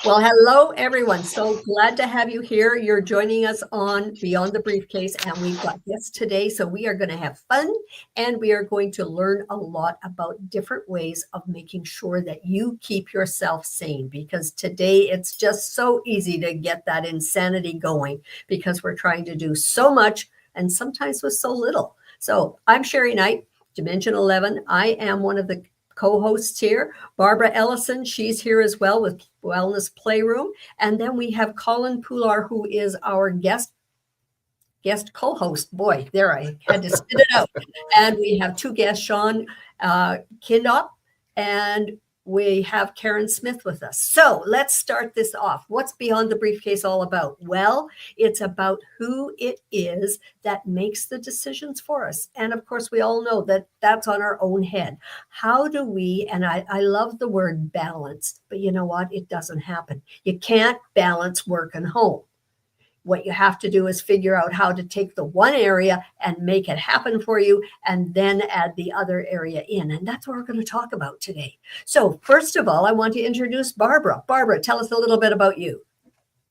Well, hello, everyone. So glad to have you here. You're joining us on Beyond the Briefcase, and we've got guests today. So we are going to have fun, and we are going to learn a lot about different ways of making sure that you keep yourself sane, because today it's just so easy to get that insanity going because we're trying to do so much and sometimes with so little. So I'm Sherry Knight, Dimension 11. I am one of the co-hosts here. Barbara Ellison, she's here as well with Wellness Playroom. And then we have Collin Pullar, who is our guest co-host. Boy, there, I had to spit it out. And we have two guests, Shaun Kindopp, and we have Karen Smith with us. So let's start this off. What's Beyond the Briefcase all about? Well, it's about who it is that makes the decisions for us. And of course, we all know that that's on our own head. How do we, and I love the word balance, but you know what? It doesn't happen. You can't balance work and home. What you have to do is figure out how to take the one area and make it happen for you, and then add the other area in. And that's what we're going to talk about today. So first of all, I want to introduce Barbara. Barbara, tell us a little bit about you.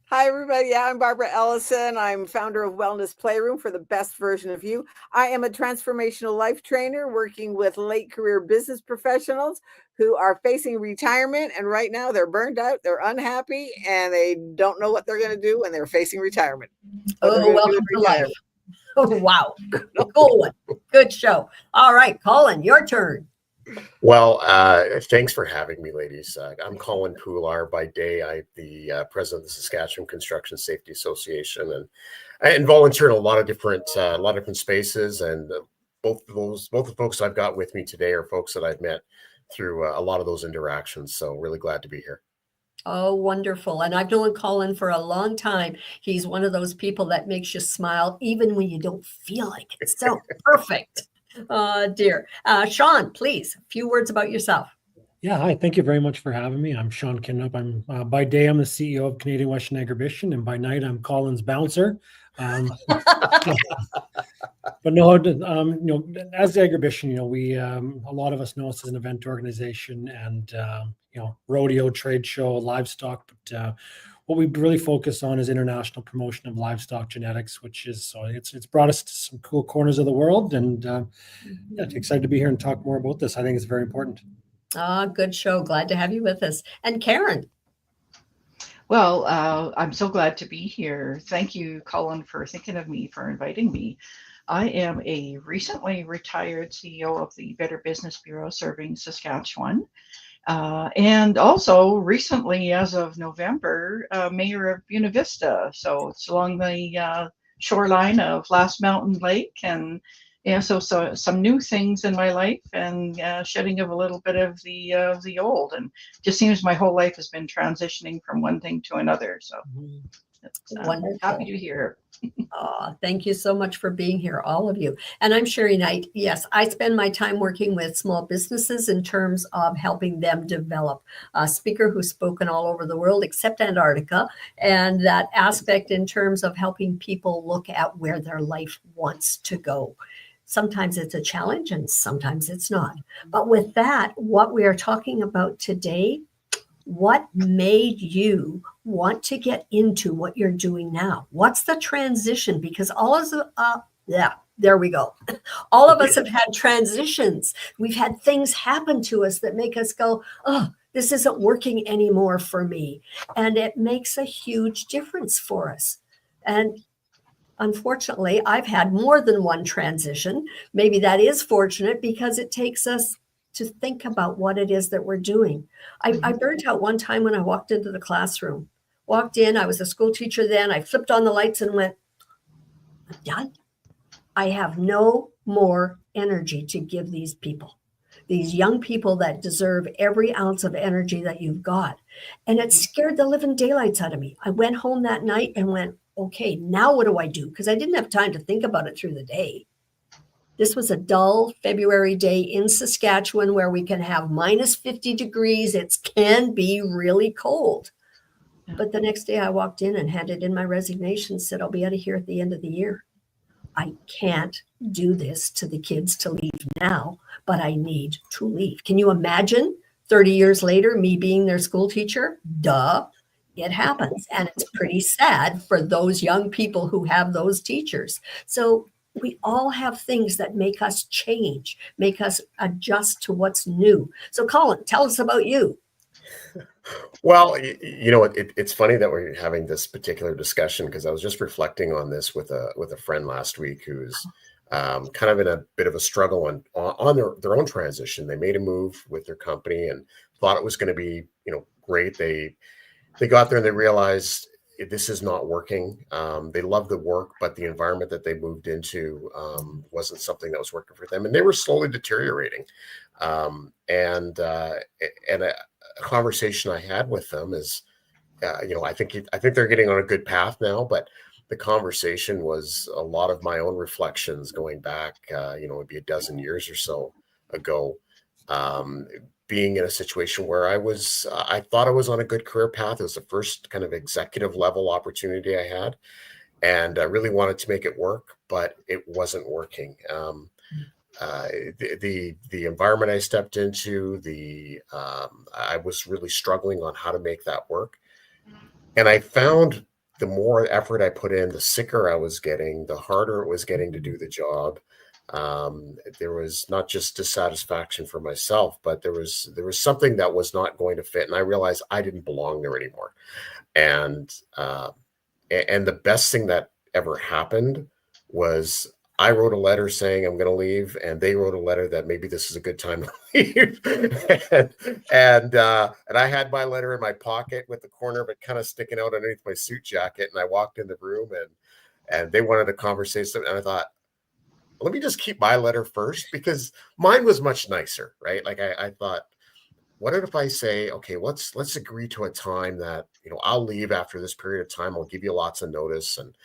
Hi, everybody. Yeah, I'm Barbara Ellison. I'm founder of Wellness Playroom for the best version of you. I am a transformational life trainer working with late career business professionals who are facing retirement. And right now they're burned out, they're unhappy, and they don't know what they're going to do when they're facing retirement. Oh, welcome to life. Oh, wow. Cool one. Good show. All right, Collin, your turn. Well, thanks for having me, ladies. I'm Collin Pullar. By day, I'm the president of the Saskatchewan Construction Safety Association, and volunteer in a lot of different spaces. And both the folks I've got with me today are folks that I've met through a lot of those interactions. So really glad to be here. Oh, wonderful. And I've known Collin for a long time. He's one of those people that makes you smile even when you don't feel like it. So perfect. Dear. Shaun, please, a few words about yourself. Yeah, hi. Thank you very much for having me. I'm Shaun Kindopp. I'm by day, I'm the CEO of Canadian Western Agribition, and by night, I'm Collin's bouncer. But no, as the Agribition, we a lot of us know us as an event organization and rodeo, trade show, livestock. But what we really focus on is international promotion of livestock genetics, which is it's brought us to some cool corners of the world, and excited to be here and talk more about this. I think it's very important. Good show. Glad to have you with us. And Karen. Well, I'm so glad to be here. Thank you, Collin, for thinking of me, for inviting me. I am a recently retired CEO of the Better Business Bureau serving Saskatchewan. And also recently, as of November, mayor of Buena Vista. So it's along the shoreline of Last Mountain Lake. And so some new things in my life, and shedding of a little bit of the old. And just seems my whole life has been transitioning from one thing to another. So Wonderful. Happy to hear. Thank you so much for being here, all of you. And I'm Sherry Knight. Yes, I spend my time working with small businesses in terms of helping them develop. A speaker who's spoken all over the world except Antarctica, and that aspect in terms of helping people look at where their life wants to go. Sometimes it's a challenge and sometimes it's not. But with that, what we are talking about today, what made you want to get into what you're doing now? What's the transition? Because there we go. All of us have had transitions. We've had things happen to us that make us go, oh, this isn't working anymore for me. And it makes a huge difference for us. And unfortunately, I've had more than one transition. Maybe that is fortunate because it takes us to think about what it is that we're doing. I burnt out one time when I walked into the classroom. Walked in, I was a school teacher then. I flipped on the lights and went, I'm done. I have no more energy to give these people, these young people that deserve every ounce of energy that you've got. And it scared the living daylights out of me. I went home that night and went, okay, now what do I do? Because I didn't have time to think about it through the day. This was a dull February day in Saskatchewan where we can have minus 50 degrees. It can be really cold. But the next day I walked in and handed in my resignation, said, I'll be out of here at the end of the year. I can't do this to the kids to leave now, but I need to leave. Can you imagine 30 years later, me being their school teacher? Duh. It happens. And it's pretty sad for those young people who have those teachers. So we all have things that make us change, make us adjust to what's new. So Colin, tell us about you. Well, it's funny that we're having this particular discussion because I was just reflecting on this with a friend last week who's kind of in a bit of a struggle on their own transition. They made a move with their company and thought it was going to be, great. They got there and they realized this is not working. They love the work, but the environment that they moved into wasn't something that was working for them, and they were slowly deteriorating. And a conversation I had with them is, I think they're getting on a good path now, but the conversation was a lot of my own reflections going back, it'd be a dozen years or so ago, being in a situation where I thought I was on a good career path. It was the first kind of executive level opportunity I had, and I really wanted to make it work, but it wasn't working. The environment I stepped into, I was really struggling on how to make that work. And I found the more effort I put in, the sicker I was getting, the harder it was getting to do the job. There was not just dissatisfaction for myself, but there was something that was not going to fit. And I realized I didn't belong there anymore. And the best thing that ever happened was I wrote a letter saying I'm going to leave, and they wrote a letter that maybe this is a good time to leave. and I had my letter in my pocket with the corner of it kind of sticking out underneath my suit jacket. And I walked in the room, and they wanted a conversation. And I thought, let me just keep my letter first, because mine was much nicer, right? Like I thought, what if I say, okay, let's agree to a time that, I'll leave after this period of time. I'll give you lots of notice. And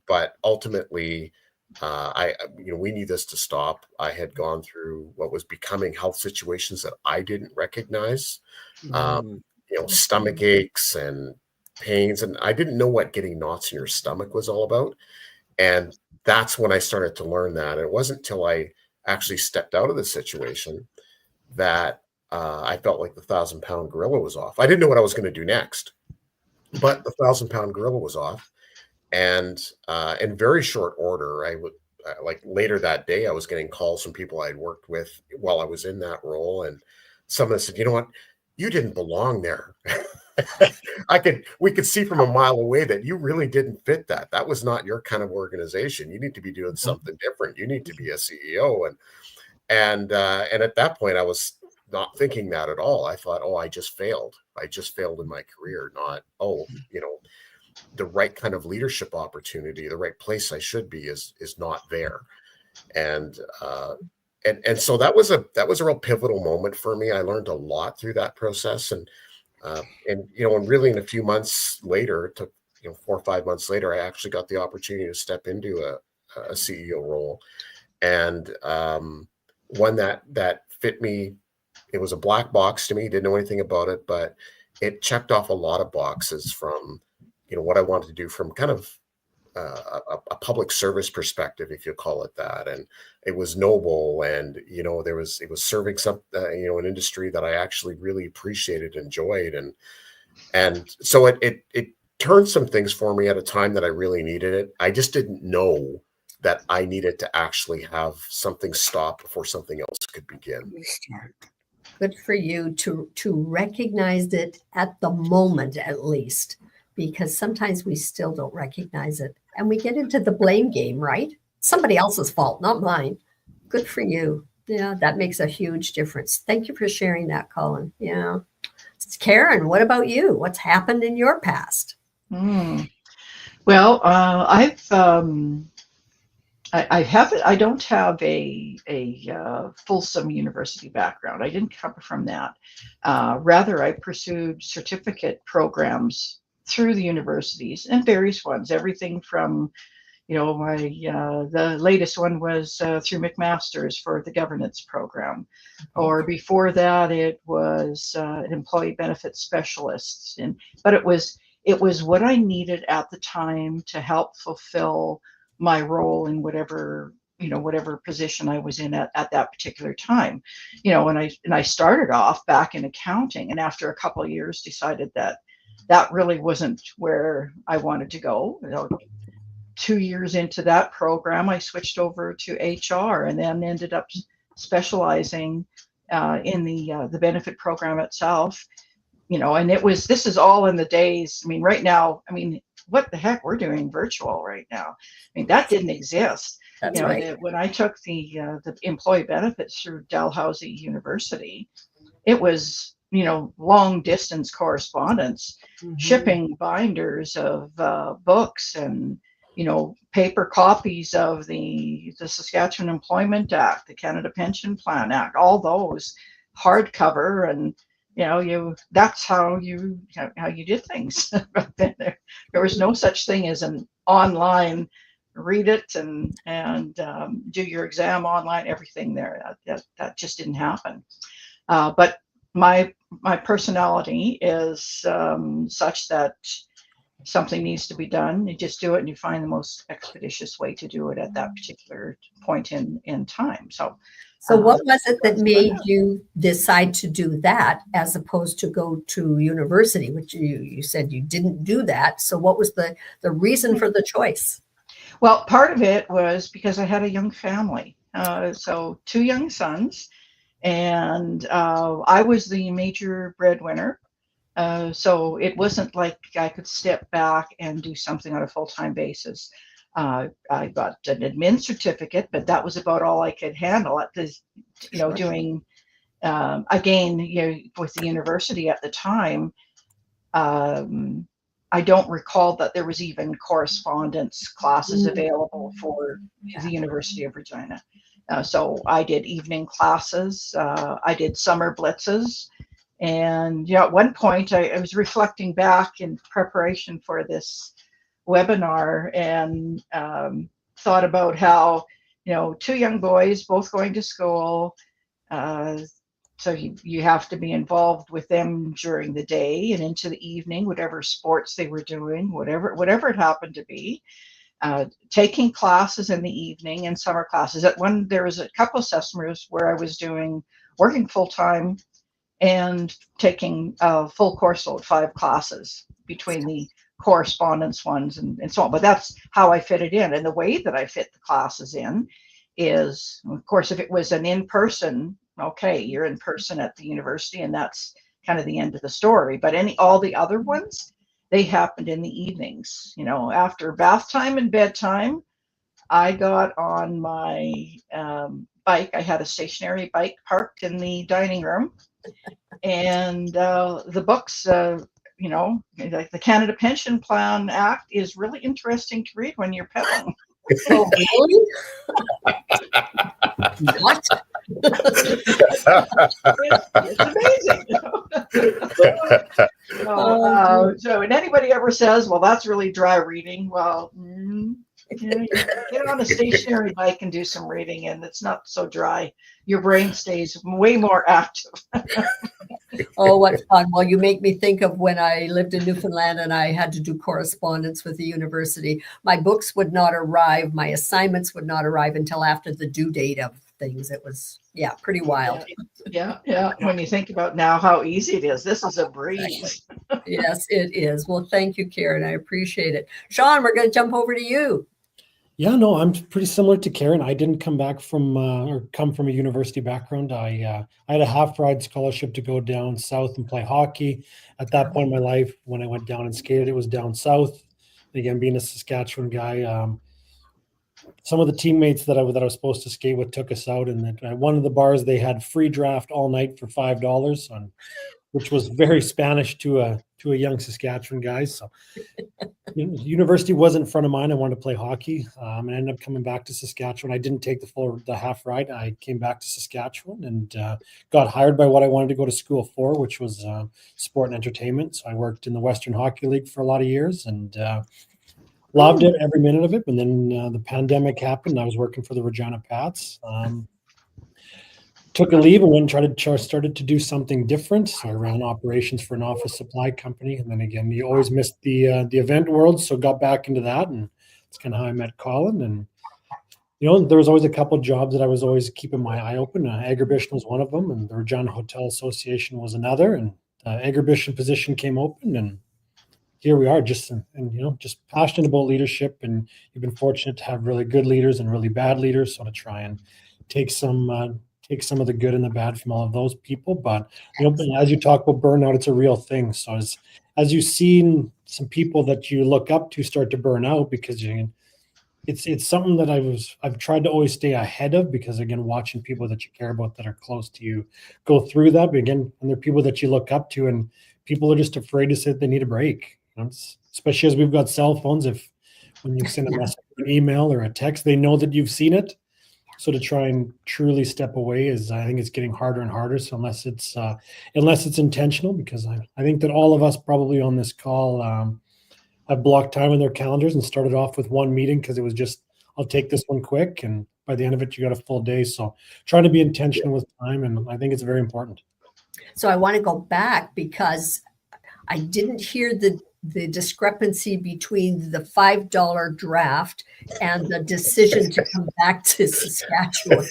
but ultimately, we need this to stop. I had gone through what was becoming health situations that I didn't recognize, stomach aches and pains. And I didn't know what getting knots in your stomach was all about. And that's when I started to learn that. And it wasn't until I actually stepped out of the situation that I felt like the 1,000-pound gorilla was off. I didn't know what I was going to do next, but the 1,000-pound gorilla was off. And in very short order, I would like later that day, I was getting calls from people I'd worked with while I was in that role. And some of them said, you know what, you didn't belong there. We could see from a mile away that you really didn't fit that. That was not your kind of organization. You need to be doing something different. You need to be a CEO. And at that point, I was not thinking that at all. I thought, I just failed. I just failed in my career. Not, the right kind of leadership opportunity, the right place I should be is not there. And so that was a real pivotal moment for me. I learned a lot through that process. And really in a few months later, it took 4 or 5 months later, I actually got the opportunity to step into a CEO role, and one that fit me. It was a black box to me. Didn't know anything about it, but it checked off a lot of boxes from what I wanted to do from kind of a public service perspective, if you call it that. And it was noble, and it was serving some an industry that I actually really appreciated, enjoyed, and so it turned some things for me at a time that I really needed it. I just didn't know that I needed to actually have something stop before something else could begin. Good for you to recognize it at the moment, at least, because sometimes we still don't recognize it. And we get into the blame game, right? Somebody else's fault, not mine. Good for you. Yeah, that makes a huge difference. Thank you for sharing that, Colin. Yeah. Karen, what about you? What's happened in your past? Well, I don't have a fulsome university background. I didn't come from that. Rather, I pursued certificate programs through the universities, and various ones, everything from, the latest one was through McMaster's for the governance program, or before that it was an employee benefits specialist. But it was what I needed at the time to help fulfill my role in whatever position I was in at that particular time. And I started off back in accounting, and after a couple of years decided that that really wasn't where I wanted to go. 2 years into that program, I switched over to HR and then ended up specializing in the benefit program itself. And this is all in the days. I mean, right now, what the heck, we're doing virtual right now. That didn't exist. That's right. When I took the employee benefits through Dalhousie University, it was long distance correspondence, shipping binders of books and paper copies of the Saskatchewan Employment Act, the Canada Pension Plan Act, all those hardcover, and that's how you did things. But then there was no such thing as an online read it and do your exam online, everything there. That just didn't happen. But my personality is such that something needs to be done, you just do it, and you find the most expeditious way to do it at that particular point in time. So what was it that made you decide to do that as opposed to go to university, which you said you didn't do that? So what was the reason for the choice? Well, part of it was because I had a young family. So 2 young sons, and I was the major breadwinner. So it wasn't like I could step back and do something on a full-time basis. I got an admin certificate, but that was about all I could handle at this, doing, again, with the university at the time. I don't recall that there was even correspondence classes available for the University of Regina. So I did evening classes. I did summer blitzes. And at one point I was reflecting back in preparation for this webinar and thought about how, 2 young boys, both going to school. So you have to be involved with them during the day and into the evening, whatever sports they were doing, whatever it happened to be. Taking classes in the evening and summer classes. There was a couple of summers where I was working full-time and taking a full course load, 5 classes between the correspondence ones and so on. But that's how I fit it in. And the way that I fit the classes in is, of course, if it was an in-person, okay, you're in person at the university, and that's kind of the end of the story. But all the other ones, they happened in the evenings. After bath time and bedtime, I got on my bike. I had a stationary bike parked in the dining room, and the books, like the Canada Pension Plan Act is really interesting to read when you're pedaling. Oh, really? What? It's amazing. So, and anybody ever says, well, that's really dry reading. Well, you get on a stationary bike and do some reading, and it's not so dry. Your brain stays way more active. Oh, what fun. Well, you make me think of when I lived in Newfoundland and I had to do correspondence with the university. My books would not arrive. My assignments would not arrive until after the due date of things. It was, pretty wild. Yeah. When you think about now how easy it is, this is a breeze. Yes, it is. Well, thank you, Karen. I appreciate it. Shaun, we're going to jump over to you. Yeah, no, I'm pretty similar to Karen. I didn't come back from or come from a university background. I had a half-ride scholarship to go down south and play hockey. At that point in my life, when I went down and skated, it was down south. Again, being a Saskatchewan guy, some of the teammates that I was supposed to skate with took us out, and at one of the bars they had free draft all night for $5, which was very Spanish to a young Saskatchewan guy. So university wasn't front of mind. I wanted to play hockey, and I ended up coming back to Saskatchewan. I didn't take the half ride. I came back to Saskatchewan and got hired by what I wanted to go to school for, which was sport and entertainment. So I worked in the Western Hockey League for a lot of years and loved it, every minute of it. And then the pandemic happened. I was working for the Regina Pats. Took a leave and went and started to do something different. So I ran operations for an office supply company. And then again, you always missed the event world. So got back into that. And it's kind of how I met Collin. And, there was always a couple of jobs that I was always keeping my eye open. Agribition was one of them. And the Regina Hotel Association was another. And Agribition position came open. And here we are, just just passionate about leadership, and you've been fortunate to have really good leaders and really bad leaders. So to try and take some of the good and the bad from all of those people. But as you talk about burnout, it's a real thing. So as you've seen some people that you look up to start to burn out, because it's something that I've tried to always stay ahead of, because again, watching people that you care about that are close to you go through that. But again, when they're people that you look up to, and people are just afraid to say they need a break. Especially as we've got cell phones, when you send a message, an email, or a text, they know that you've seen it. So to try and truly step away I think it's getting harder and harder. So unless it's intentional, because I think that all of us probably on this call have blocked time in their calendars and started off with one meeting because it was just, I'll take this one quick, and by the end of it, you got a full day. So trying to be intentional with time, and I think it's very important. So I want to go back, because I didn't hear the discrepancy between the $5 draft and the decision to come back to Saskatchewan.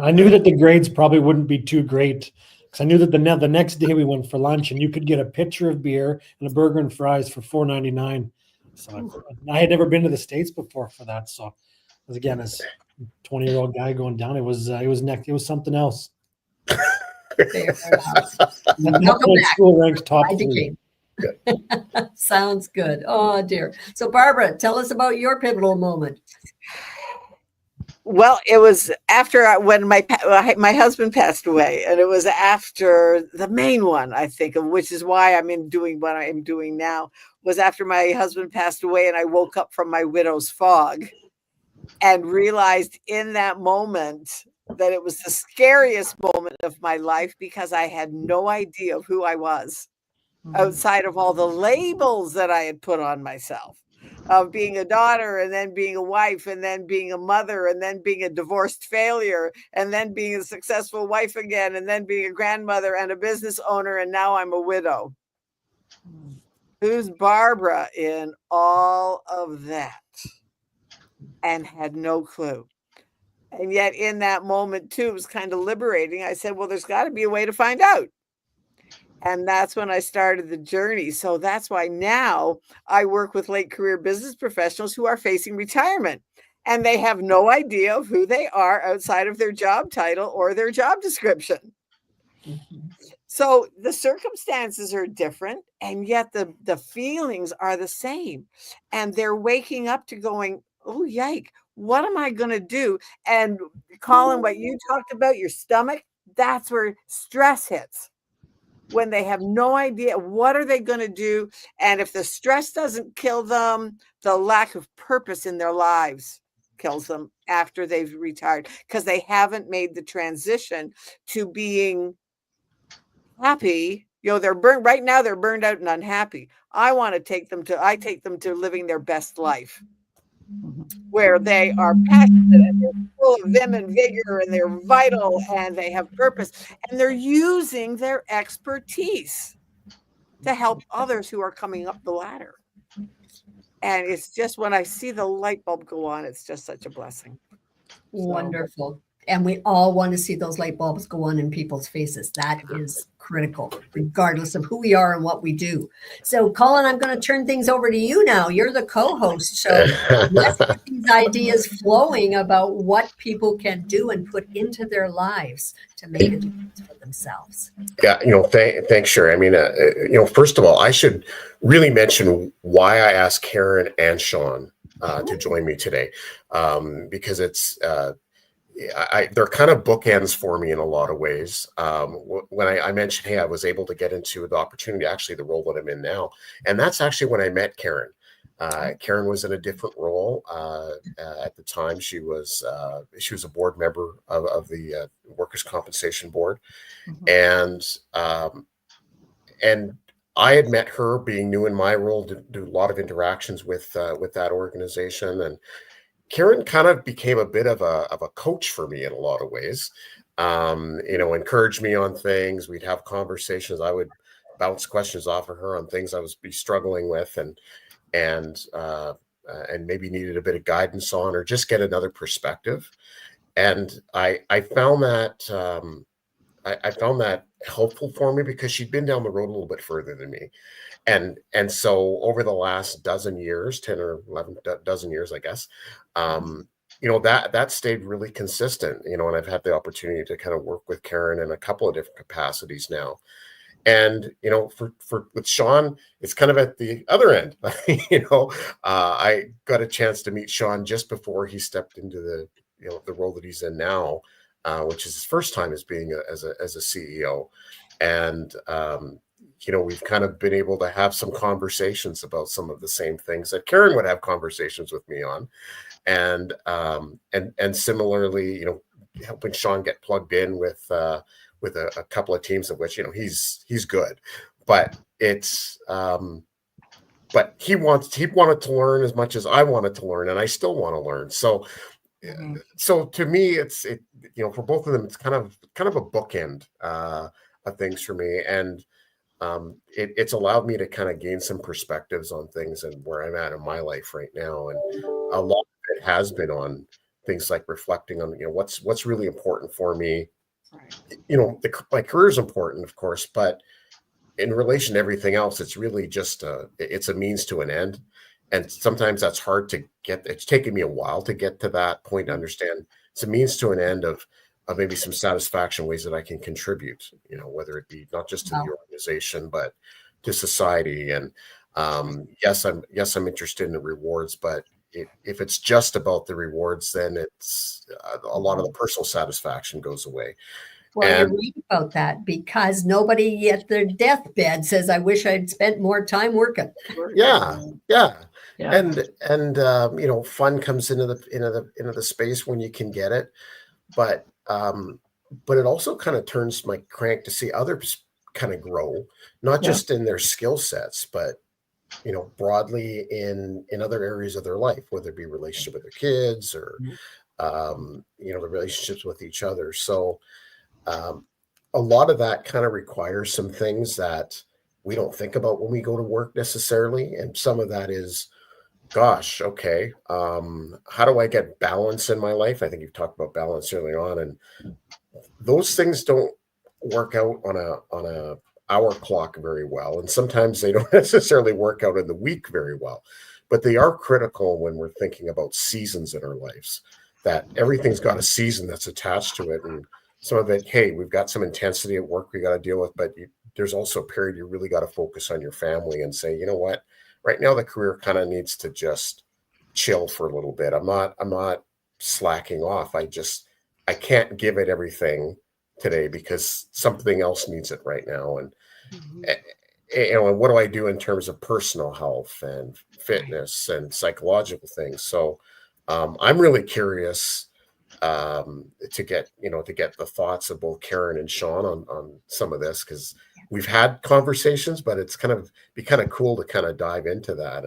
I knew that the grades probably wouldn't be too great, because I knew that the next day we went for lunch, and you could get a pitcher of beer and a burger and fries for $4.99. So I had never been to the States before for that. So again, as a 20-year-old guy going down, it was something else. Fair enough. School ranked top 3. Sounds good. Oh dear. So Barbara, tell us about your pivotal moment. Well, it was after when my husband passed away, and it was after the main one, I think, of which is why I'm doing what I'm doing now, was after my husband passed away, and I woke up from my widow's fog and realized in that moment that it was the scariest moment of my life, because I had no idea of who I was outside of all the labels that I had put on myself, of being a daughter, and then being a wife, and then being a mother, and then being a divorced failure, and then being a successful wife again, and then being a grandmother and a business owner, and now I'm a widow. Who's Barbara in all of that? And had no clue. And yet in that moment too, it was kind of liberating. I said, well, there's got to be a way to find out. And that's when I started the journey. So that's why now I work with late career business professionals who are facing retirement, and they have no idea of who they are outside of their job title or their job description. So the circumstances are different, and yet the feelings are the same. And they're waking up to going, oh, yike, what am I going to do? And Collin, what you talked about, your stomach, that's where stress hits. When they have no idea what are they going to do. And if the stress doesn't kill them, the lack of purpose in their lives kills them after they've retired, because they haven't made the transition to being happy. They're burned right now. They're burned out and unhappy. I take them to living their best life, where they are passionate and they're full of vim and vigor, and they're vital, and they have purpose, and they're using their expertise to help others who are coming up the ladder. And it's just, when I see the light bulb go on, it's just such a blessing. Wonderful. And we all want to see those light bulbs go on in people's faces. That is critical, regardless of who we are and what we do. So, Collin, I'm going to turn things over to you now. You're the co-host. So let's get these ideas flowing about what people can do and put into their lives to make a difference for themselves. Yeah, thanks, Sherry. I mean, first of all, I should really mention why I asked Karen and Shaun to join me today, because it's they're kind of bookends for me in a lot of ways. When I mentioned, hey, I was able to get into the opportunity, actually the role that I'm in now, and that's actually when I met Karen. Karen was in a different role at the time. She was a board member of the Workers' Compensation Board, and I had met her being new in my role, to do a lot of interactions with that organization, and Karen kind of became a bit of a coach for me in a lot of ways. Encouraged me on things. We'd have conversations. I would bounce questions off of her on things I was struggling with, and maybe needed a bit of guidance on, or just get another perspective. And I found that I found that helpful for me because she'd been down the road a little bit further than me. And so over the last dozen years, 10 or 11 dozen years, I guess, that stayed really consistent, and I've had the opportunity to kind of work with Karen in a couple of different capacities now. And, for with Shaun, it's kind of at the other end. I got a chance to meet Shaun just before he stepped into the role that he's in now, which is his first time as being as a CEO. And, we've kind of been able to have some conversations about some of the same things that Karen would have conversations with me on. And similarly, helping Shaun get plugged in with a couple of teams of which, he's good, but it's, but he wanted to learn as much as I wanted to learn, and I still want to learn. So, so to me, for both of them, it's kind of a bookend of things for me. And it's allowed me to kind of gain some perspectives on things and where I'm at in my life right now. And a lot of it has been on things like reflecting on, what's really important for me. Right. My career is important, of course, but in relation to everything else, it's really just it's a means to an end. And sometimes that's hard to get. It's taken me a while to get to that point to understand it's a means to an end of maybe some satisfaction ways that I can contribute, whether it be not just to the organization, but to society. And yes, I'm interested in the rewards, but if it's just about the rewards, then it's a lot of the personal satisfaction goes away. Well, you're right about that, because nobody at their deathbed says, I wish I'd spent more time working. Yeah. And fun comes into the space when you can get it. But it also kind of turns my crank to see others kind of grow, not just in their skill sets, but broadly in other areas of their life, whether it be relationship with their kids or the relationships with each other. So a lot of that kind of requires some things that we don't think about when we go to work necessarily, and some of that is, gosh, okay, how do I get balance in my life? I think you've talked about balance early on, and those things don't work out on a hour clock very well, and sometimes they don't necessarily work out in the week very well, but they are critical when we're thinking about seasons in our lives, that everything's got a season that's attached to it. And some of it, hey, we've got some intensity at work we got to deal with, but there's also a period you really got to focus on your family and say, you know what, right now the career kind of needs to just chill for a little bit. I'm not slacking off. I can't give it everything today because something else needs it right now. And and what do I do in terms of personal health and fitness and psychological things? So I'm really curious to get the thoughts of both Karen and Shaun on some of this, because we've had conversations, but it's kind of cool to kind of dive into that.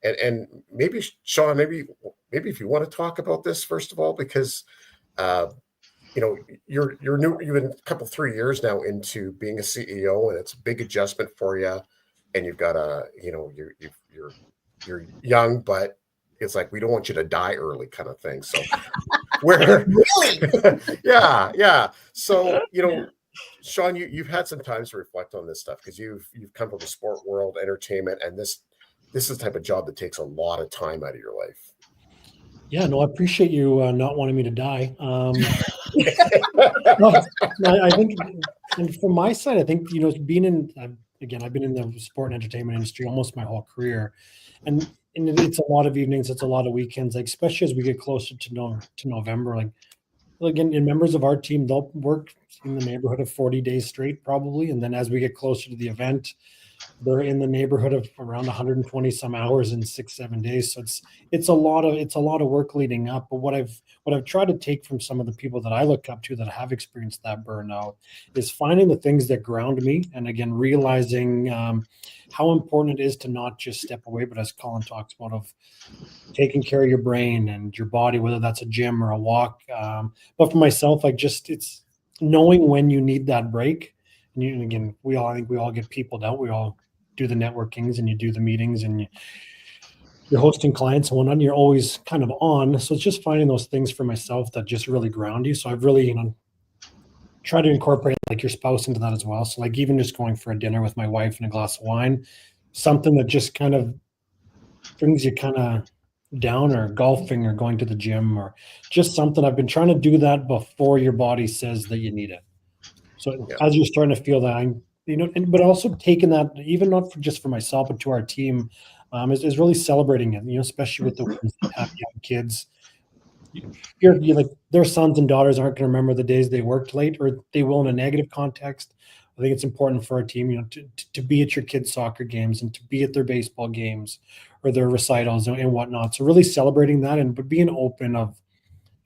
And maybe Shaun, maybe if you want to talk about this first of all, because you're new, you've been a couple 3 years now into being a CEO, and it's a big adjustment for you, and you've got you're young, but it's like, we don't want you to die early kind of thing. So really? Yeah. So, Shaun, you've had some time to reflect on this stuff, because you've come from the sport world, entertainment, and this is the type of job that takes a lot of time out of your life. Yeah, no, I appreciate you not wanting me to die. I think, and from my side, I think, being in, again, I've been in the sport and entertainment industry almost my whole career, and it's a lot of evenings, it's a lot of weekends, like especially as we get closer to November, again, and members of our team, they'll work in the neighborhood of 40 days straight probably, and then as we get closer to the event, they're in the neighborhood of around 120 some hours in 6-7 days. So it's a lot of work leading up. But what I've tried to take from some of the people that I look up to that have experienced that burnout is finding the things that ground me, and again realizing how important it is to not just step away, but as Collin talks about, of taking care of your brain and your body, whether that's a gym or a walk. But for myself, it's knowing when you need that break. And again, I think we all get peopled out. We all do the networkings, and you do the meetings, and you're hosting clients and whatnot, and you're always kind of on. So it's just finding those things for myself that just really ground you. So I've really, try to incorporate like your spouse into that as well. So like even just going for a dinner with my wife and a glass of wine, something that just kind of brings you kind of down, or golfing or going to the gym, or just something. I've been trying to do that before your body says that you need it. So Yeah. as you're starting to feel that, but also taking that, even not just for myself, but to our team, is really celebrating it, especially with the ones that have young kids. You're like, their sons and daughters aren't going to remember the days they worked late, or they will in a negative context. I think it's important for our team, to be at your kids' soccer games and to be at their baseball games or their recitals and whatnot. So really celebrating that, but being open of,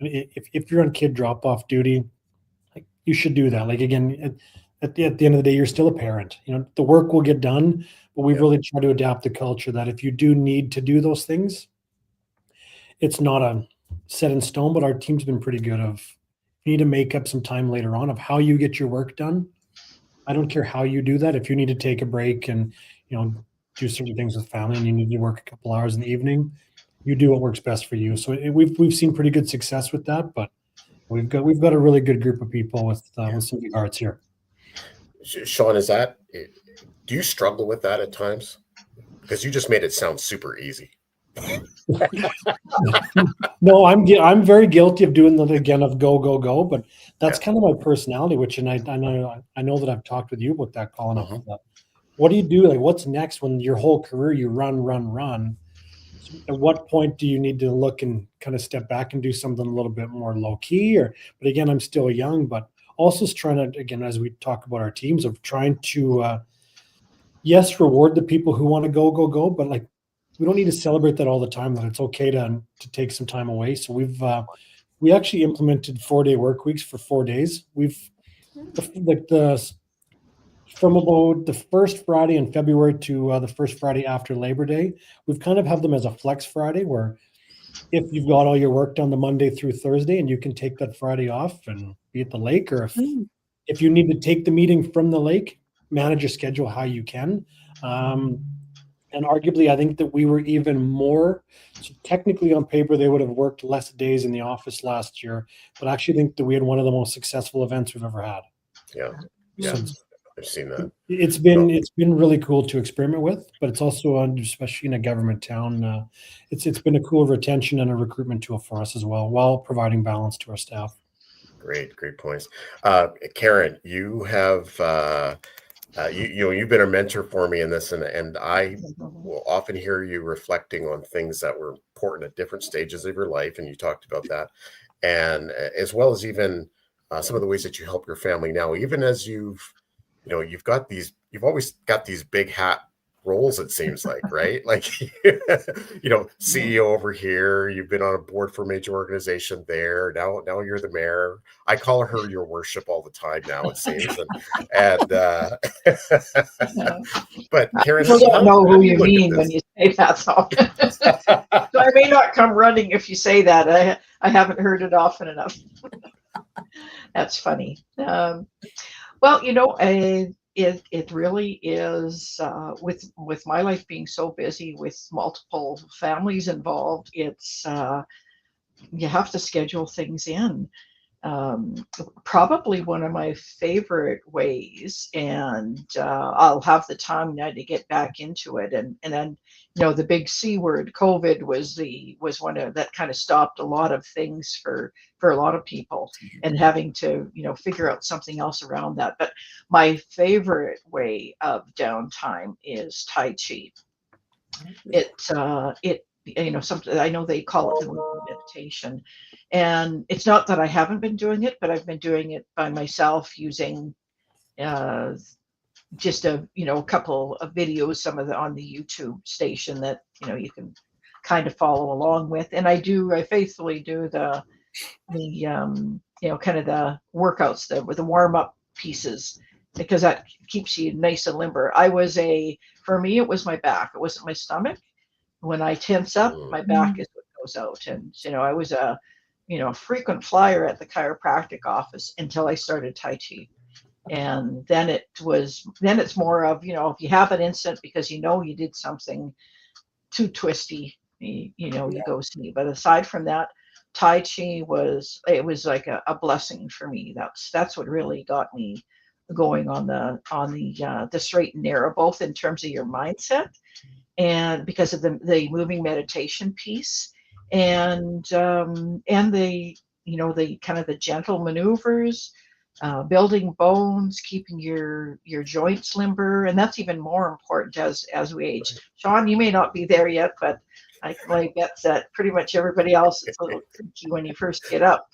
if you're on kid drop off duty, like, you should do that. Like, again, at the end of the day, you're still a parent. The work will get done, but we've really tried to adapt the culture that if you do need to do those things, it's not a set in stone. But our team's been pretty good of, you need to make up some time later on of how you get your work done. I don't care how you do that. If you need to take a break and do certain things with family, and you need to work a couple hours in the evening, you do what works best for you. So we've seen pretty good success with that, but we've got a really good group of people with some big hearts here. Shaun, do you struggle with that at times? Because you just made it sound super easy. No, I'm very guilty of doing that again, of go, but that's kind of my personality, which, and I know that I've talked with you about that, Colin. What do you do? Like, what's next when your whole career you run? So at what point do you need to look and kind of step back and do something a little bit more low key? But again, I'm still young, but also trying to, again, as we talk about our teams, of trying to, yes, reward the people who want to go, but like, we don't need to celebrate that all the time, that it's okay to take some time away. So we actually implemented 4-day work weeks for 4 days. From about the first Friday in February to the first Friday after Labor Day, we've kind of have them as a flex Friday, where if you've got all your work done the Monday through Thursday, and you can take that Friday off and be at the lake, or if you need to take the meeting from the lake, manage your schedule how you can. And arguably, I think that we were even more, so technically on paper, they would have worked less days in the office last year, but I actually think that we had one of the most successful events we've ever had. Yeah. So I've seen that. It's been really cool to experiment with, but it's also, especially in a government town, it's been a cool retention and a recruitment tool for us as well, while providing balance to our staff. Great points. Karen, you have you've been a mentor for me in this, and I will often hear you reflecting on things that were important at different stages of your life, and you talked about that, and as well as even some of the ways that you help your family now, even as you've always got these big hat roles, it seems like, right? Like, CEO over here, you've been on a board for a major organization there. Now you're the mayor. I call her your worship all the time now, it seems. But Karen, I don't know who you mean when you say that. So I may not come running if you say that. I haven't heard it often enough. That's funny. Well, it really is, with my life being so busy with multiple families involved, it's you have to schedule things in. Probably one of my favorite ways, and I'll have the time now to get back into it. And then, the big C word, COVID, was one of that kind of stopped a lot of things for a lot of people, and having to, figure out something else around that. But my favorite way of downtime is Tai Chi. Something, I know they call it the meditation, and it's not that I haven't been doing it, but I've been doing it by myself using just a couple of videos, some of the on the YouTube station that you can kind of follow along with. And I faithfully do the kind of the workouts with the warm up pieces, because that keeps you nice and limber. For me, it was my back. It wasn't my stomach. When I tense up, my back is what goes out. And I was a frequent flyer at the chiropractic office until I started Tai Chi. And then it's more of, if you have an incident because you did something too twisty, you go see. But aside from that, Tai Chi was like a blessing for me. That's what really got me going on the straight and narrow, both in terms of your mindset and because of the moving meditation piece, and the the kind of the gentle maneuvers, building bones, keeping your joints limber, and that's even more important as we age. Shaun, you may not be there yet, but I can bet that pretty much everybody else is a little creaky when you first get up,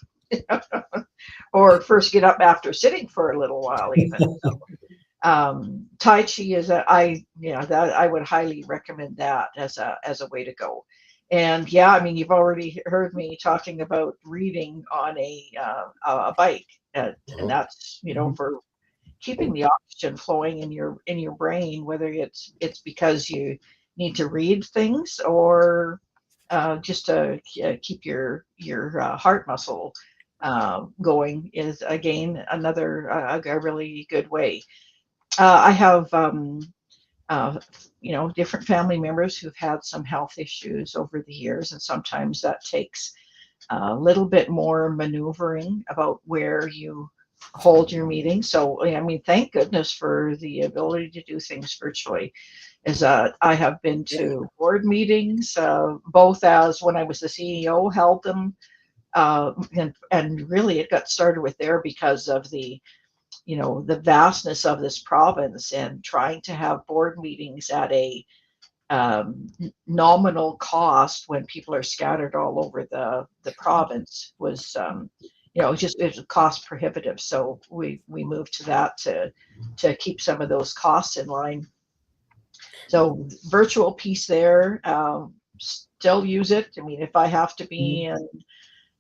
or first get up after sitting for a little while, even. So, Tai Chi is I would highly recommend that as a way to go. And yeah, I mean, you've already heard me talking about reading on a bike, and that's for keeping the oxygen flowing in your brain, whether it's because you need to read things, or just to keep your heart muscle going, is again another a really good way. I have different family members who've had some health issues over the years, and sometimes that takes a little bit more maneuvering about where you hold your meetings. So, I mean, thank goodness for the ability to do things virtually. I have been to board meetings, both as when I was the CEO, held them, and really it got started with there because of the vastness of this province, and trying to have board meetings at a nominal cost when people are scattered all over the province was it was cost prohibitive. So we moved to that to keep some of those costs in line. So virtual piece there, still use it. I mean, if I have to be in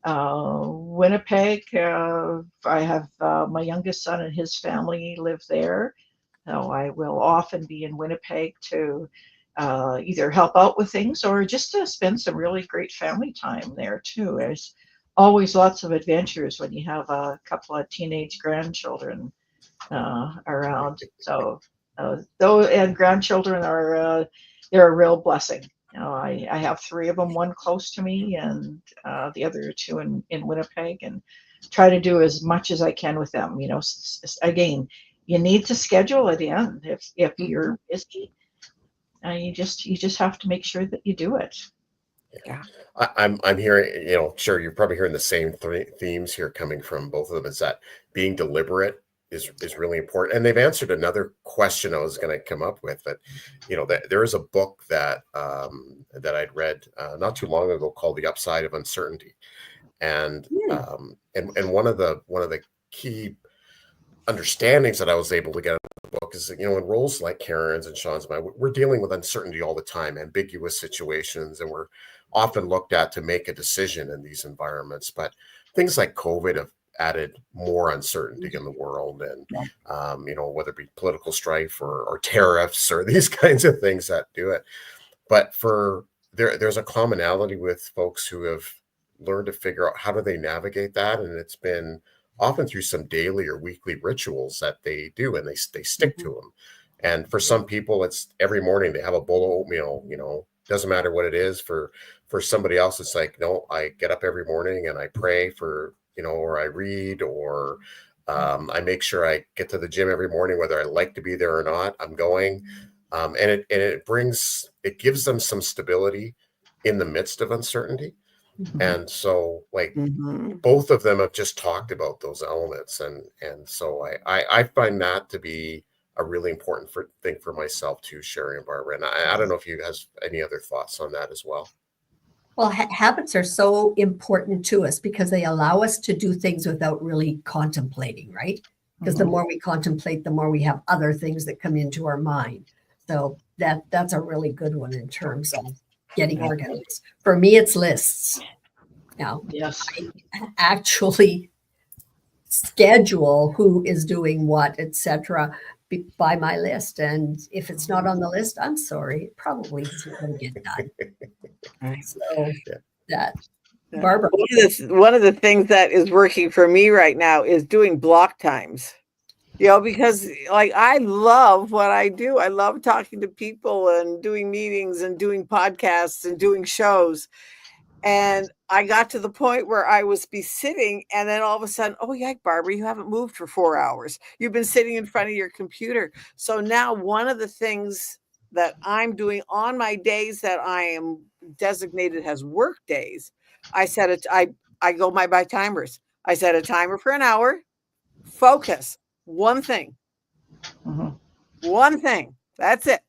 Winnipeg, I have my youngest son and his family live there, so I will often be in Winnipeg to either help out with things or just to spend some really great family time there too. There's always lots of adventures when you have a couple of teenage grandchildren around. So those and grandchildren are they're a real blessing. I have 3 of them, one close to me, and the other 2 in Winnipeg, and try to do as much as I can with them. Again, you need to schedule it in. If you're busy, you just have to make sure that you do it. Yeah. I'm hearing, sure, you're probably hearing the same themes here coming from both of them, is that being deliberate is really important. And they've answered another question I was going to come up with, that that there is a book that I'd read not too long ago called The Upside of Uncertainty, and one of the key understandings that I was able to get out of the book is that, in roles like Karen's and Shaun's, we're dealing with uncertainty all the time, ambiguous situations, and we're often looked at to make a decision in these environments. But things like COVID have added more uncertainty in the world, and whether it be political strife or tariffs or these kinds of things that do it. But there's a commonality with folks who have learned to figure out how do they navigate that, and it's been often through some daily or weekly rituals that they do, and they stick to them. And for some people, it's every morning they have a bowl of oatmeal. Doesn't matter what it is. For somebody else, it's like, no, I get up every morning and I pray for, or I read, or I make sure I get to the gym every morning, whether I like to be there or not, I'm going. And it gives them some stability in the midst of uncertainty. And so, both of them have just talked about those elements, and so I find that to be a really important thing for myself too, Sherry and Barbara. And I don't know if you has any other thoughts on that as well. Well, habits are so important to us because they allow us to do things without really contemplating, right? Because the more we contemplate, the more we have other things that come into our mind. So that's a really good one in terms of getting organized. For me, it's lists. Now, yes, I actually schedule who is doing what, etc., by my list. And if it's not on the list, I'm sorry, it probably isn't going to get done. So that, Barbara. One of the things that is working for me right now is doing block times. Because I love what I do. I love talking to people and doing meetings and doing podcasts and doing shows. And I got to the point where I was be sitting, and then all of a sudden, oh yeah, Barbara, you haven't moved for 4 hours. You've been sitting in front of your computer. So now one of the things that I'm doing on my days that I am designated as work days, I set it, I go by timers. I set a timer for an hour, focus, one thing. One thing. That's it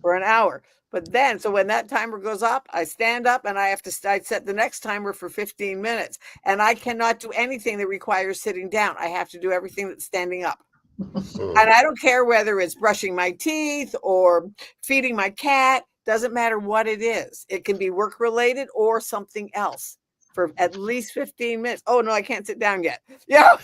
for an hour. But then, so when that timer goes up, I stand up and I set the next timer for 15 minutes. And I cannot do anything that requires sitting down. I have to do everything that's standing up. And I don't care whether it's brushing my teeth or feeding my cat. Doesn't matter what it is. It can be work related or something else for at least 15 minutes. Oh, no, I can't sit down yet. Yeah.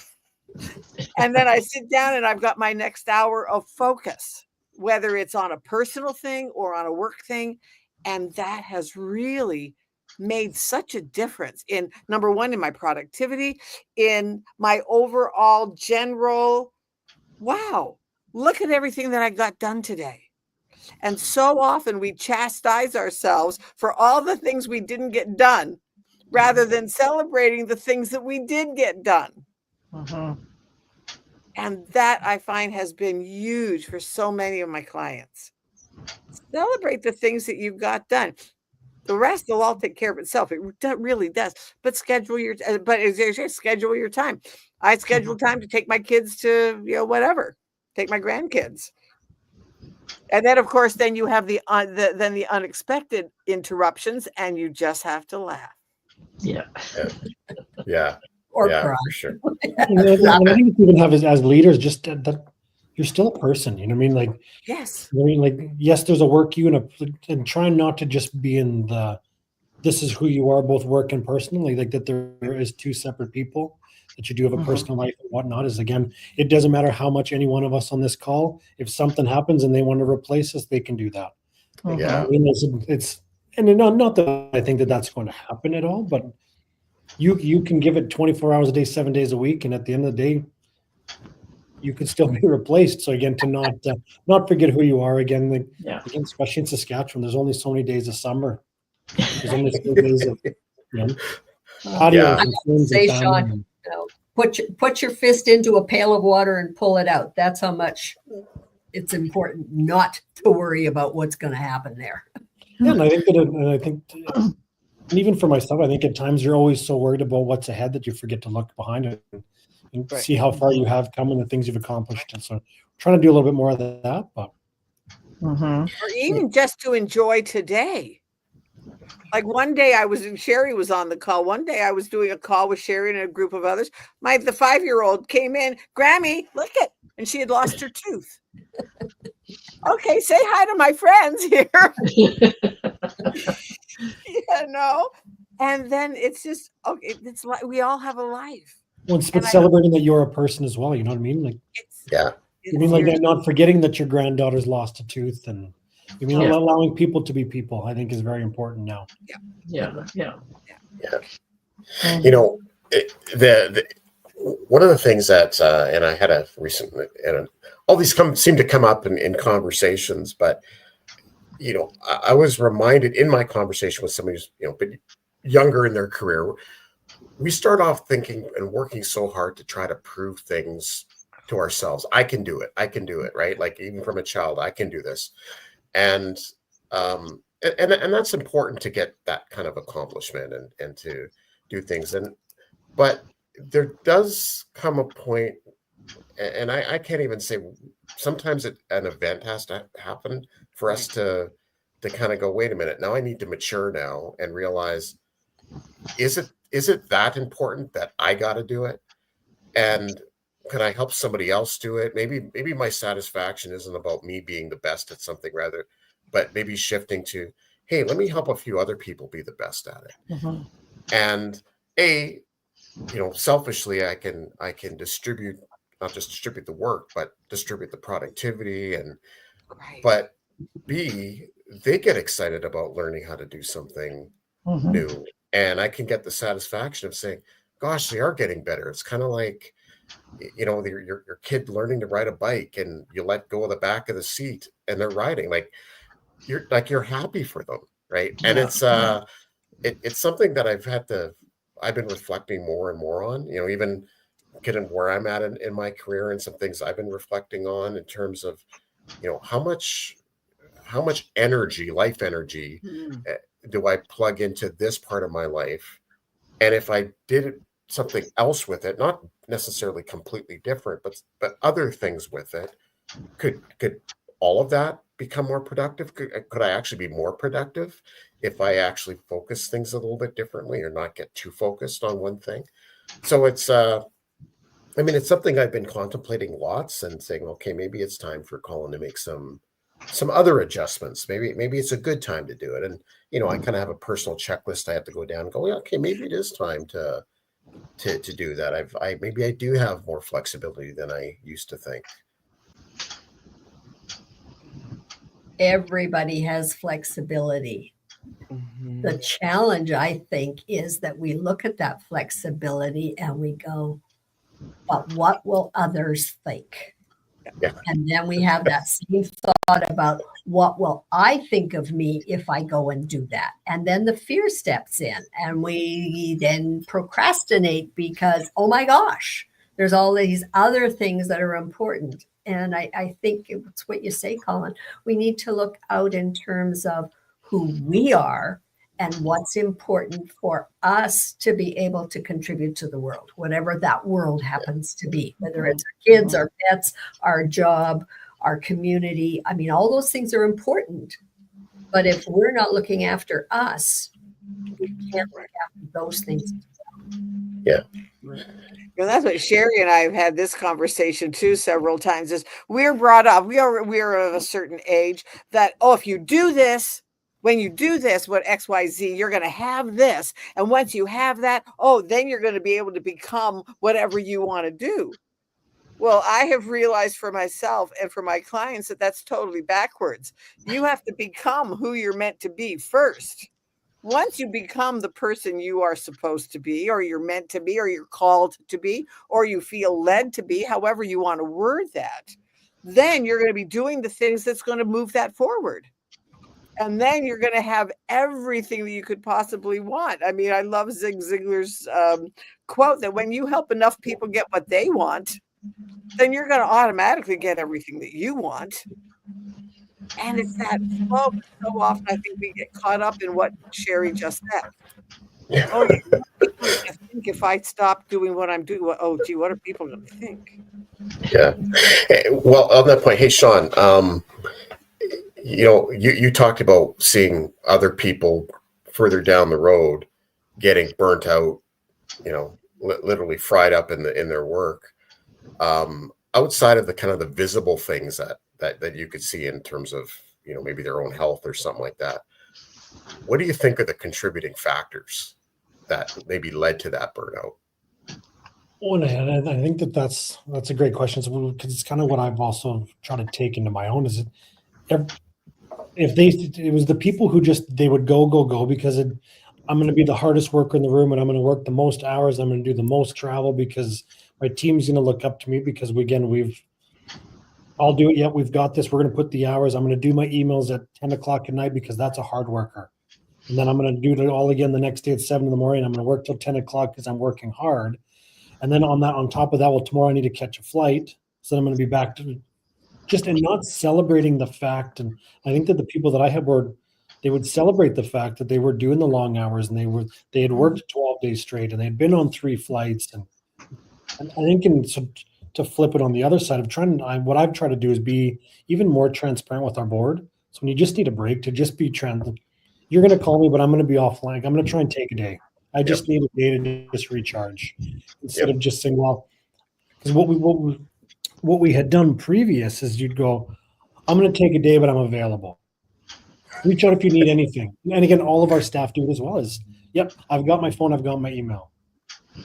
And then I sit down and I've got my next hour of focus, whether it's on a personal thing or on a work thing. And that has really made such a difference in, number one, in my productivity, in my overall general, wow, look at everything that I got done today. And so often we chastise ourselves for all the things we didn't get done rather than celebrating the things that we did get done. And that I find has been huge for so many of my clients. Celebrate the things that you've got done. The rest will all take care of itself. It really does. But schedule your time. I schedule time to take my kids to, whatever, take my grandkids. And then, of course, then you have the unexpected interruptions, and you just have to laugh. Yeah. Or yeah, cry. for sure. I think you even have as leaders, just that you're still a person. You know what I mean? Like, yes. I mean, like, yes, there's a work you and try not to just be in this is who you are, both work and personally, like that there is two separate people, that you do have a personal life and whatnot. Is, again, it doesn't matter how much any one of us on this call, if something happens and they want to replace us, they can do that. Yeah. I mean, it's and not that I think that that's going to happen at all, but you can give it 24 hours a day, 7 days a week, and at the end of the day, you could still be replaced. So again, to not forget who you are. Again, again, especially in Saskatchewan, there's only so many days of summer. There's only so many days of patio and friends and family. Sean, put your fist into a pail of water and pull it out. That's how much it's important not to worry about what's going to happen there. Yeah, and I think and even for myself, I think at times you're always so worried about what's ahead that you forget to look behind it and see how far you have come and the things you've accomplished. And so trying to do a little bit more of that, but or even just to enjoy today. Like one day Sherry was on the call. One day I was doing a call with Sherry and a group of others. The 5-year-old came in, Grammy, look it, and she had lost her tooth. Okay, say hi to my friends here. And then it's just, okay, it's like we all have a life. But celebrating that you're a person as well, you know what I mean? Like, yeah. I mean, like, not forgetting that your granddaughter's lost a tooth, and I mean, allowing people to be people, I think, is very important now. Yeah. You know, one of the things that, and I had a recent, and all these seem to come up in conversations, but I was reminded in my conversation with somebody who's been younger in their career. We start off thinking and working so hard to try to prove things to ourselves. I can do it, right? Like, even from a child, I can do this. And that's important to get that kind of accomplishment and to do things. But there does come a point, and I can't even say, sometimes an event has to happen for us to kind of go, wait a minute, now I need to mature now and realize, is it that important that I got to do it? And can I help somebody else do it? Maybe my satisfaction isn't about me being the best at something, but maybe shifting to, hey, let me help a few other people be the best at it. And selfishly, I can distribute, not just distribute the work, but distribute the productivity, but B, they get excited about learning how to do something new. And I can get the satisfaction of saying, gosh, they are getting better. It's kind of like, your kid learning to ride a bike, and you let go of the back of the seat and they're riding. Like, you're happy for them, right? And it's it's something that I've been reflecting more and more on, even getting where I'm at in my career, and some things I've been reflecting on in terms of, how much energy, life energy, Mm. do I plug into this part of my life? And if I did something else with it, not necessarily completely different, but other things with it, could all of that become more productive? Could I actually be more productive if I actually focus things a little bit differently, or not get too focused on one thing? So it's something I've been contemplating lots, and saying, okay, maybe it's time for Collin to make some other adjustments. Maybe it's a good time to do it. And I kind of have a personal checklist I have to go down and go, yeah, okay, maybe it is time to do that. Maybe I do have more flexibility than I used to think. Everybody has flexibility. Mhm. The challenge, I think, is that we look at that flexibility and we go, but what will others think? Yeah. And then we have that same thought about, what will I think of me if I go and do that? And then the fear steps in, and we then procrastinate because, oh my gosh, there's all these other things that are important. And I think it's what you say, Collin. We need to look out in terms of who we are and what's important for us to be able to contribute to the world, whatever that world happens to be, whether it's our kids, our pets, our job, our community. I mean, all those things are important. But if we're not looking after us, we can't look after those things. Yeah. That's what Sherry and I have had this conversation too several times. Is we're brought up, we are of a certain age that, if you do this, when you do this, what XYZ, you're going to have this. And once you have that, then you're going to be able to become whatever you want to do. Well, I have realized for myself and for my clients that that's totally backwards. You have to become who you're meant to be first. Once you become the person you are supposed to be, or you're meant to be, or you're called to be, or you feel led to be, however you want to word that, then you're going to be doing the things that's going to move that forward. And then you're going to have everything that you could possibly want. I mean, I love Zig Ziglar's quote that when you help enough people get what they want, then you're going to automatically get everything that you want. And it's that flow. So often I think we get caught up in what Sherry just said. Yeah. Oh, yeah, what are people going to think if I stop doing what I'm doing? Oh, gee, what are people going to think? Yeah. Well, on that point, hey, Shaun, you talked about seeing other people further down the road getting burnt out, literally fried up in their work. Outside of the kind of the visible things that you could see in terms of, maybe their own health or something like that, what do you think are the contributing factors that maybe led to that burnout? Well, and I think that's a great question, because it's kind of what I've also tried to take into my own. Is it was the people who they would go because I'm going to be the hardest worker in the room, and I'm going to work the most hours. I'm going to do the most travel because my team's going to look up to me, because I'll do it. Yeah, we've got this. We're going to put the hours. I'm going to do my emails at 10 o'clock at night because that's a hard worker. And then I'm going to do it all again the next day at 7 in the morning. I'm going to work till 10 o'clock because I'm working hard. And then on top of that, tomorrow I need to catch a flight. So I'm going to be back to and not celebrating the fact. And I think that the people that I had they would celebrate the fact that they were doing the long hours, and they had worked 12 days straight, and they had been on 3 flights. And I think to flip it on the other side of what I've tried to do is be even more transparent with our board. So when you just need a break, to just be transparent. You're going to call me, but I'm going to be offline. I'm going to try and take a day. I just need a day to just recharge, instead of just saying, well, because what we had done previous is you'd go, I'm going to take a day, but I'm available. Reach out if you need anything. And again, all of our staff do it as well. Yep, I've got my phone, I've got my email.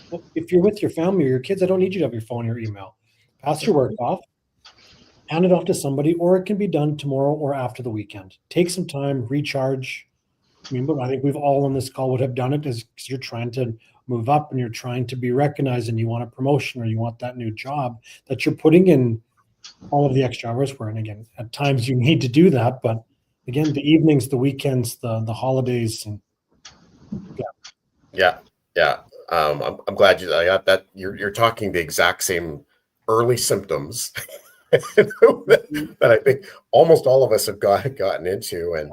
Well, if you're with your family or your kids, I don't need you to have your phone or your email. Pass your work off, hand it off to somebody, or it can be done tomorrow or after the weekend. Take some time, recharge. I think we've all on this call would have done it, because you're trying to move up and you're trying to be recognized, and you want a promotion or you want that new job, that you're putting in all of the extra hours for. And again, at times you need to do that, but again, the evenings, the weekends, the holidays, and Yeah. I'm glad I got that. You're talking the exact same early symptoms that I think almost all of us have gotten into. And,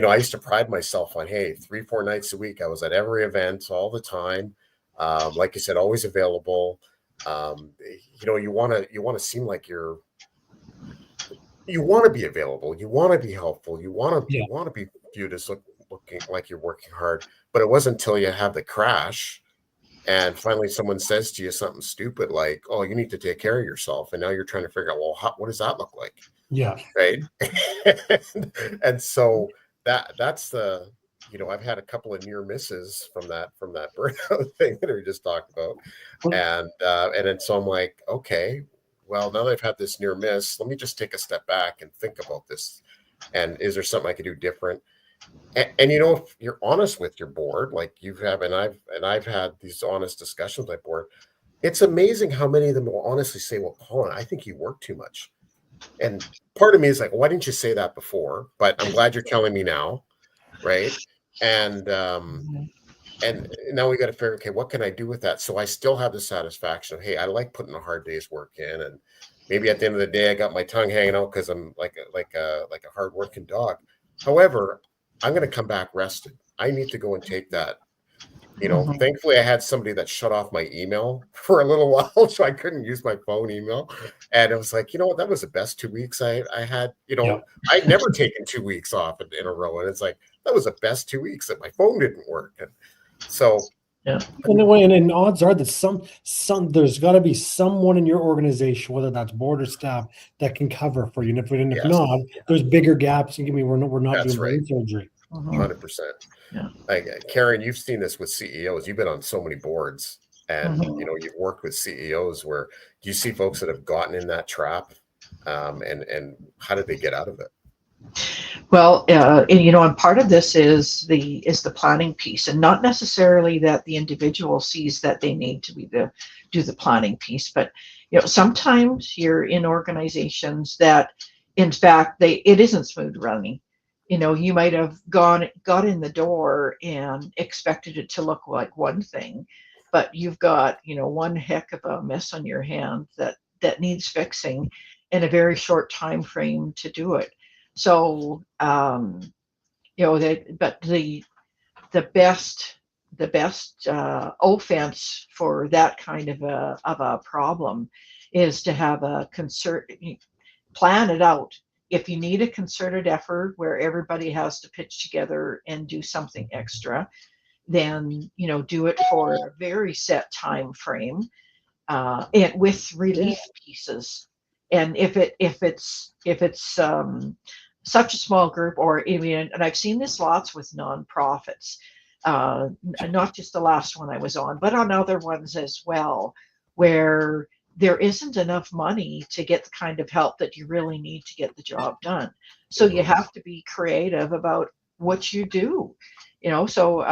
I used to pride myself on, hey, 3-4 nights a week, I was at every event all the time. Like you said, always available. You want to seem like you want to be available. You want to be helpful. You want to be viewed as looking like you're working hard. But it wasn't until you have the crash and finally someone says to you something stupid like, oh, you need to take care of yourself. And now you're trying to figure out, well, what does that look like? Yeah. Right. and so that's the, I've had a couple of near misses from that burnout thing that we just talked about. And then so I'm like, okay, well, now that I've had this near miss, let me just take a step back and think about this. And is there something I could do different? And if you're honest with your board, like you have, and I've had these honest discussions with my board, it's amazing how many of them will honestly say, well, Collin, I think you work too much. And part of me is like, why didn't you say that before? But I'm glad you're telling me now. Right. And now we got to figure, okay, what can I do with that? So I still have the satisfaction of, hey, I like putting a hard day's work in. And maybe at the end of the day, I got my tongue hanging out because I'm like a hardworking dog. However, I'm going to come back rested. I need to go and take that. Thankfully, I had somebody that shut off my email for a little while, so I couldn't use my phone email. And it was like, what? That was the best 2 weeks I had. I'd never taken 2 weeks off in a row. And it's like, that was the best 2 weeks that my phone didn't work. And so, yeah. And odds are that there's got to be someone in your organization, whether that's board or staff, that can cover for you. And if not, there's bigger gaps. And we're not doing brain surgery. 100%. Yeah. Like Karen, you've seen this with CEOs. You've been on so many boards, and you've worked with CEOs. Where do you see folks that have gotten in that trap, and how did they get out of it? Well, and part of this is the planning piece, and not necessarily that the individual sees that they need to do the planning piece, but sometimes you're in organizations that, in fact, it isn't smooth running. You might have got in the door and expected it to look like one thing, but you've got one heck of a mess on your hand that needs fixing in a very short time frame to do it. So, but the best offense for that kind of a problem is to have plan it out. If you need a concerted effort where everybody has to pitch together and do something extra, then do it for a very set time frame, and with relief pieces. And if it's such a small group, or even, and I've seen this lots with nonprofits, not just the last one I was on, but on other ones as well, where there isn't enough money to get the kind of help that you really need to get the job done. So you have to be creative about what you do. So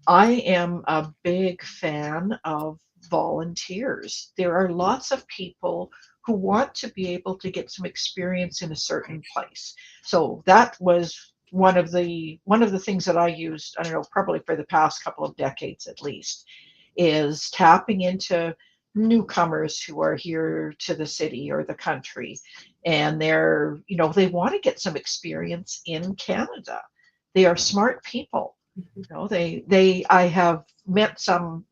I am a big fan of volunteers. There are lots of people who want to be able to get some experience in a certain place. So that was one of the things that I used, I don't know, probably for the past couple of decades at least, is tapping into newcomers who are here to the city or the country, and they want to get some experience in Canada. They are smart people. I have met some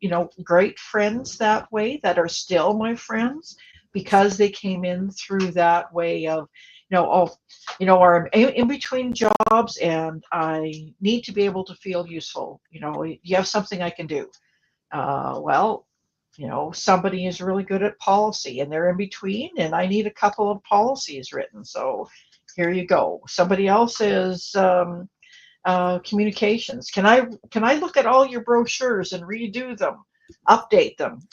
great friends that way that are still my friends, because they came in through that way of or I'm in between jobs and I need to be able to feel useful. You have something I can do. Somebody is really good at policy and they're in between, and I need a couple of policies written. So here you go. Somebody else is communications. Can I look at all your brochures and redo them, update them?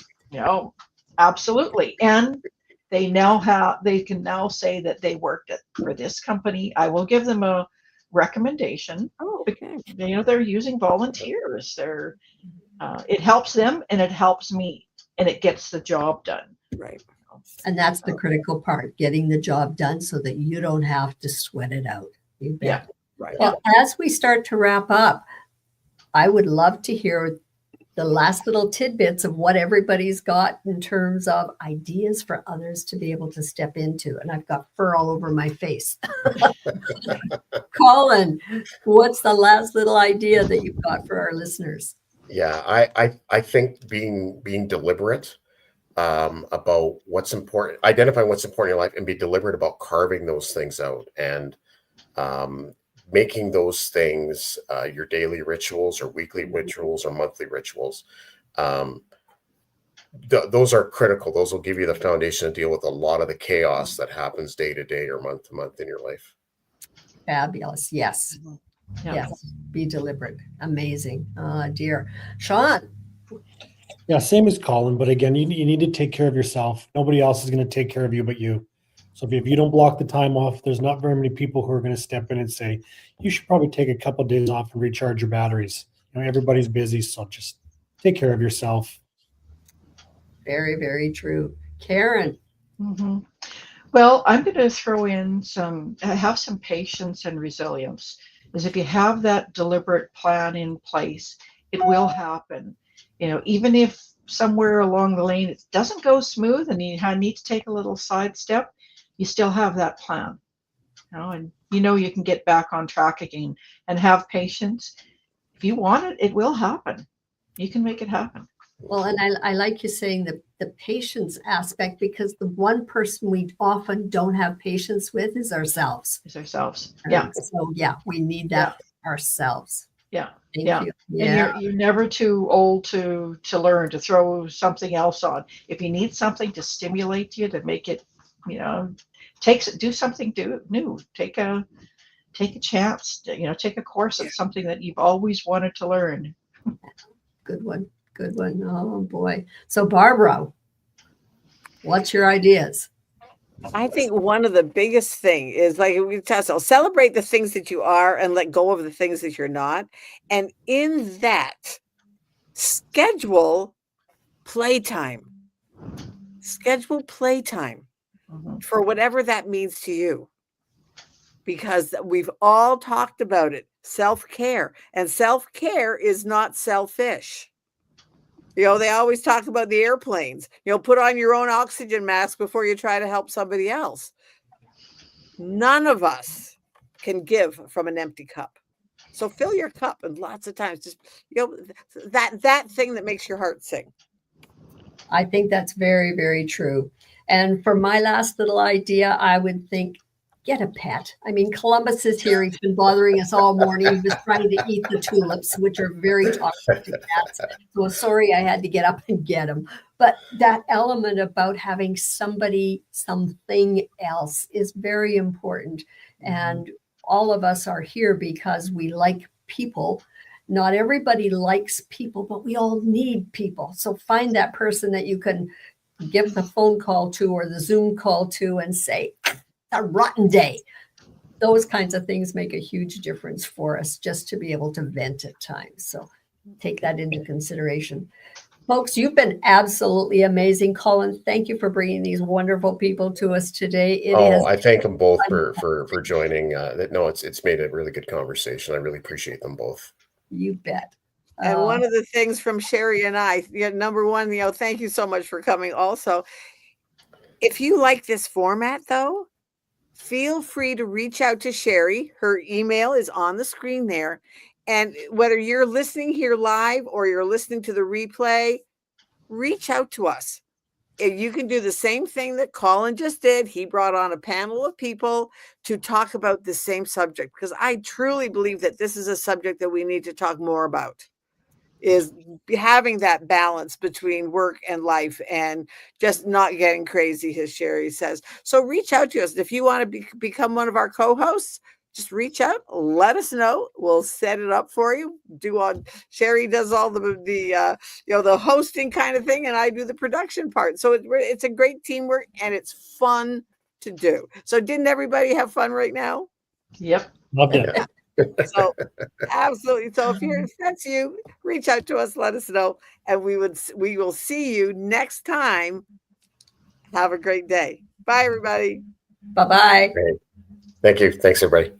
Absolutely. And they can now say that they worked for this company. I will give them a recommendation. Oh, okay. They're using volunteers. It helps them and it helps me, and it gets the job done. Right. And that's the critical part, getting the job done so that you don't have to sweat it out. Yeah. Right. Well, as we start to wrap up, I would love to hear the last little tidbits of what everybody's got in terms of ideas for others to be able to step into. And I've got fur all over my face. Collin, what's the last little idea that you've got for our listeners? Yeah, I think being deliberate about what's important, identifying what's important in your life, and be deliberate about carving those things out, and making those things your daily rituals or weekly rituals or monthly rituals. Those are critical. Those will give you the foundation to deal with a lot of the chaos that happens day to day or month to month in your life. Fabulous. Yes. Yeah. Yes. Be deliberate. Amazing. Dear. Shaun. Yeah, same as Collin, but again, you need to take care of yourself. Nobody else is going to take care of you but you. So if you don't block the time off, there's not very many people who are going to step in and say, you should probably take a couple of days off and recharge your batteries. Everybody's busy, so just take care of yourself. Very, very true. Karen. Mm-hmm. Well, I'm going to throw in have some patience and resilience. Because if you have that deliberate plan in place, it will happen. Even if somewhere along the lane it doesn't go smooth and you need to take a little sidestep, you still have that plan. And you can get back on track again, and have patience. If you want it, it will happen. You can make it happen. Well, and I like you saying the patience aspect, because the one person we often don't have patience with is ourselves. Yeah. So yeah, we need that ourselves. Yeah. Thank you. Yeah. And you're never too old to learn, to throw something else on. If you need something to stimulate you, to make it, do something new. Take a chance. Take a course at something that you've always wanted to learn. Good one. Good one. Oh boy. So Barbara, what's your ideas? I think one of the biggest thing is, like we talked about, celebrate the things that you are and let go of the things that you're not. And in that, schedule playtime. Schedule playtime for whatever that means to you. Because we've all talked about it, self-care. And self-care is not selfish. They always talk about the airplanes. Put on your own oxygen mask before you try to help somebody else. None of us can give from an empty cup. So fill your cup, and lots of times, just that thing that makes your heart sing. I think that's very, very true. And for my last little idea, I would think, get a pet. I mean, Columbus is here. He's been bothering us all morning. He was trying to eat the tulips, which are very toxic to cats. So sorry I had to get up and get him. But that element about having something else is very important. And all of us are here because we like people. Not everybody likes people, but we all need people. So find that person that you can give the phone call to or the Zoom call to and say, a rotten day. Those kinds of things make a huge difference for us, just to be able to vent at times. So take that into consideration. Folks, you've been absolutely amazing. Collin, thank you for bringing these wonderful people to us today. I thank them both for joining. It's made a really good conversation. I really appreciate them both. You bet. And one of the things from Sherry and I, number one, thank you so much for coming. Also, if you like this format, though, feel free to reach out to Sherry. Her email is on the screen there. And whether you're listening here live or you're listening to the replay, reach out to us. You can do the same thing that Collin just did. He brought on a panel of people to talk about the same subject, because I truly believe that this is a subject that we need to talk more about, is having that balance between work and life and just not getting crazy, as Sherry says. So reach out to us. If you want to become one of our co-hosts, just reach out, let us know. We'll set it up for you. Sherry does all the hosting kind of thing, and I do the production part. So it's a great teamwork, and it's fun to do. So didn't everybody have fun right now? Yep. Loved it. So absolutely. So if that's you, reach out to us, let us know, and we will see you next time. Have a great day. Bye, everybody. Bye-bye. Great. Thank you. Thanks, everybody.